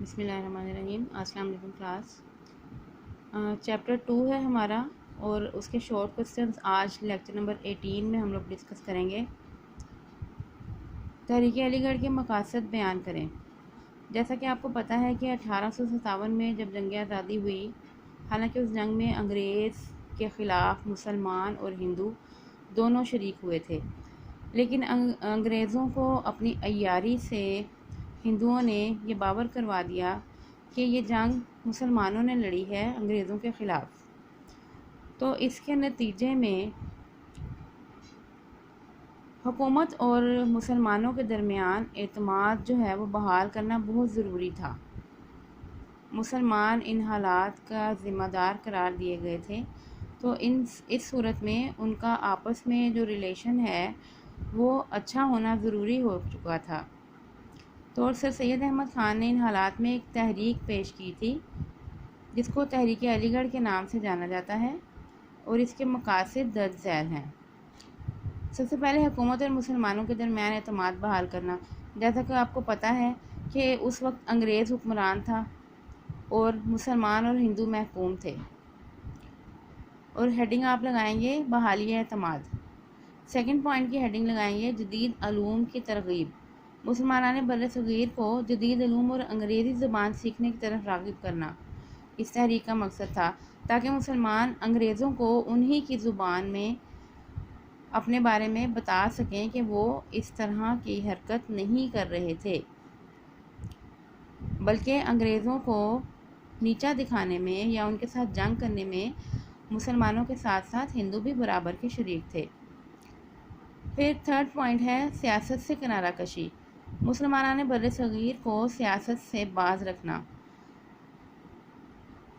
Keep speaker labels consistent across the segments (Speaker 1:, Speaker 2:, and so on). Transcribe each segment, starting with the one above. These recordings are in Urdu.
Speaker 1: بسم اللہ الرحمن الرحیم۔ السلام علیکم کلاس۔ چیپٹر 2 ہے ہمارا اور اس کے شارٹ کوسچنز آج لیکچر نمبر 18 میں ہم لوگ ڈسکس کریں گے۔ تحریک علی گڑھ کے مقاصد بیان کریں۔ جیسا کہ آپ کو پتہ ہے کہ 1857 میں جب جنگ آزادی ہوئی، حالانکہ اس جنگ میں انگریز کے خلاف مسلمان اور ہندو دونوں شریک ہوئے تھے، لیکن انگریزوں کو اپنی عیاری سے ہندوؤں نے یہ باور کروا دیا کہ یہ جنگ مسلمانوں نے لڑی ہے انگریزوں کے خلاف۔ تو اس کے نتیجے میں حکومت اور مسلمانوں کے درمیان اعتماد جو ہے وہ بحال کرنا بہت ضروری تھا۔ مسلمان ان حالات کا ذمہ دار قرار دیے گئے تھے، تو اس صورت میں ان کا آپس میں جو ریلیشن ہے وہ اچھا ہونا ضروری ہو چکا تھا۔ تو سر سید احمد خان نے ان حالات میں ایک تحریک پیش کی تھی جس کو تحریک علی گڑھ کے نام سے جانا جاتا ہے، اور اس کے مقاصد درج ذیل ہیں۔ سب سے پہلے حکومت اور مسلمانوں کے درمیان اعتماد بحال کرنا۔ جیسا کہ آپ کو پتہ ہے کہ اس وقت انگریز حکمران تھا اور مسلمان اور ہندو محکوم تھے، اور ہیڈنگ آپ لگائیں گے بحالی اعتماد۔ سیکنڈ پوائنٹ کی ہیڈنگ لگائیں گے جدید علوم کی ترغیب۔ مسلمانان بر صغیر کو جدید علوم اور انگریزی زبان سیکھنے کی طرف راغب کرنا اس تحریک کا مقصد تھا، تاکہ مسلمان انگریزوں کو انہی کی زبان میں اپنے بارے میں بتا سکیں کہ وہ اس طرح کی حرکت نہیں کر رہے تھے، بلکہ انگریزوں کو نیچا دکھانے میں یا ان کے ساتھ جنگ کرنے میں مسلمانوں کے ساتھ ساتھ ہندو بھی برابر کے شریک تھے۔ پھر تھرڈ پوائنٹ ہے سیاست سے کنارہ کشی۔ مسلمانان بر صغیر کو سیاست سے باز رکھنا۔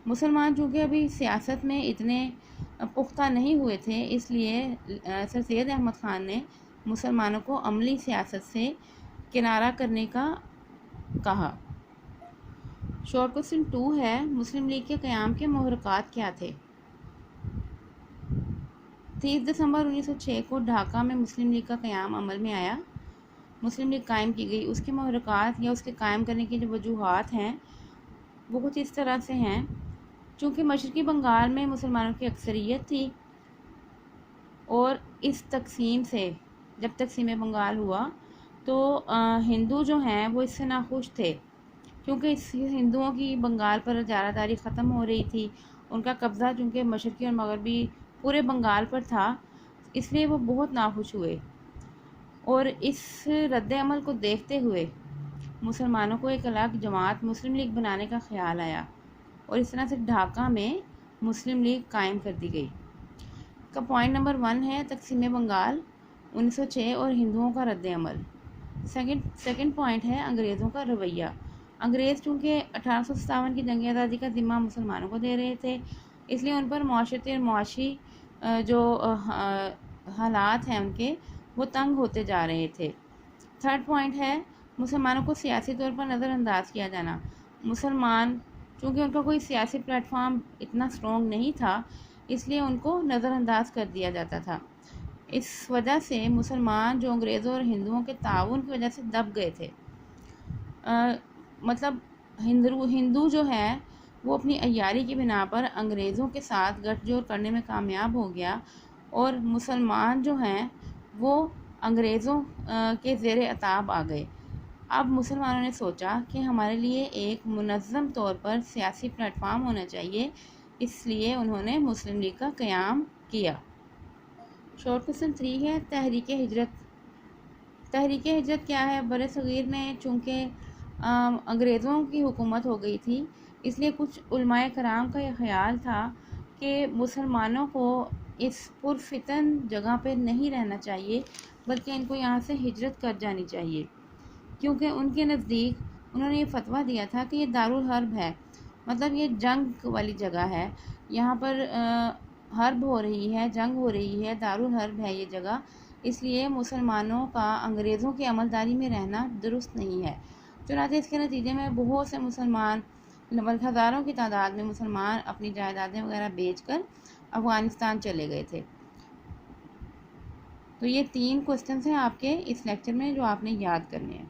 Speaker 1: مسلمان چونکہ ابھی سیاست میں اتنے پختہ نہیں ہوئے تھے، اس لیے سر سید احمد خان نے مسلمانوں کو عملی سیاست سے کنارہ کرنے کا کہا۔ شارٹ کوسچن 2 ہے، مسلم لیگ کے قیام کے محرکات کیا تھے؟ 30 دسمبر 1906 کو ڈھاکہ میں مسلم لیگ کا قیام عمل میں آیا۔ مسلم لیگ قائم کی گئی۔ اس کے محرکات یا اس کے قائم کرنے کی جو وجوہات ہیں وہ کچھ اس طرح سے ہیں۔ چونکہ مشرقی بنگال میں مسلمانوں کی اکثریت تھی، اور اس تقسیم سے جب تقسیم بنگال ہوا تو ہندو جو ہیں وہ اس سے ناخوش تھے، کیونکہ اس ہندوؤں کی بنگال پر اجارہ داری ختم ہو رہی تھی۔ ان کا قبضہ چونکہ مشرقی اور مغربی پورے بنگال پر تھا، اس لیے وہ بہت ناخوش ہوئے، اور اس رد عمل کو دیکھتے ہوئے مسلمانوں کو ایک الگ جماعت مسلم لیگ بنانے کا خیال آیا، اور اس طرح سے ڈھاکہ میں مسلم لیگ قائم کر دی گئی۔ کا پوائنٹ نمبر 1 ہے تقسیم بنگال 1906 اور ہندوؤں کا رد عمل۔ سیکنڈ پوائنٹ ہے انگریزوں کا رویہ۔ انگریز چونکہ 1857 کی جنگ آزادی کا ذمہ مسلمانوں کو دے رہے تھے، اس لیے ان پر معاشرتی اور معاشی جو حالات ہیں ان کے وہ تنگ ہوتے جا رہے تھے۔ تھرڈ پوائنٹ ہے مسلمانوں کو سیاسی طور پر نظر انداز کیا جانا۔ مسلمان چونکہ ان کا کوئی سیاسی پلیٹ فارم اتنا اسٹرانگ نہیں تھا، اس لیے ان کو نظر انداز کر دیا جاتا تھا۔ اس وجہ سے مسلمان جو انگریزوں اور ہندوؤں کے تعاون کی وجہ سے دب گئے تھے، مطلب ہندو جو ہے وہ اپنی عیاری کی بنا پر انگریزوں کے ساتھ گٹھ جوڑ کرنے میں کامیاب ہو گیا، اور مسلمان جو ہیں وہ انگریزوں کے زیر عتاب آ گئے۔ اب مسلمانوں نے سوچا کہ ہمارے لیے ایک منظم طور پر سیاسی پلیٹ فارم ہونا چاہیے، اس لیے انہوں نے مسلم لیگ کا قیام کیا۔ شارٹ کوسچن 3 ہے تحریک ہجرت۔ تحریک ہجرت کیا ہے؟ بر صغیر میں چونکہ انگریزوں کی حکومت ہو گئی تھی، اس لیے کچھ علماء کرام کا یہ خیال تھا کہ مسلمانوں کو اس پرفتن جگہ پہ نہیں رہنا چاہیے، بلکہ ان کو یہاں سے ہجرت کر جانی چاہیے، کیونکہ ان کے نزدیک انہوں نے یہ فتویٰ دیا تھا کہ یہ دارالحرب ہے، مطلب یہ جنگ والی جگہ ہے، یہاں پر حرب ہو رہی ہے، جنگ ہو رہی ہے، دارالحرب ہے یہ جگہ، اس لیے مسلمانوں کا انگریزوں کی عملداری میں رہنا درست نہیں ہے۔ چنانچہ اس کے نتیجے میں بہت سے مسلمان، ہزاروں کی تعداد میں مسلمان اپنی جائیدادیں وغیرہ بیچ کر افغانستان چلے گئے تھے۔ تو یہ 3 کوسچنز ہیں آپ کے اس لیکچر میں جو آپ نے یاد کرنے ہیں۔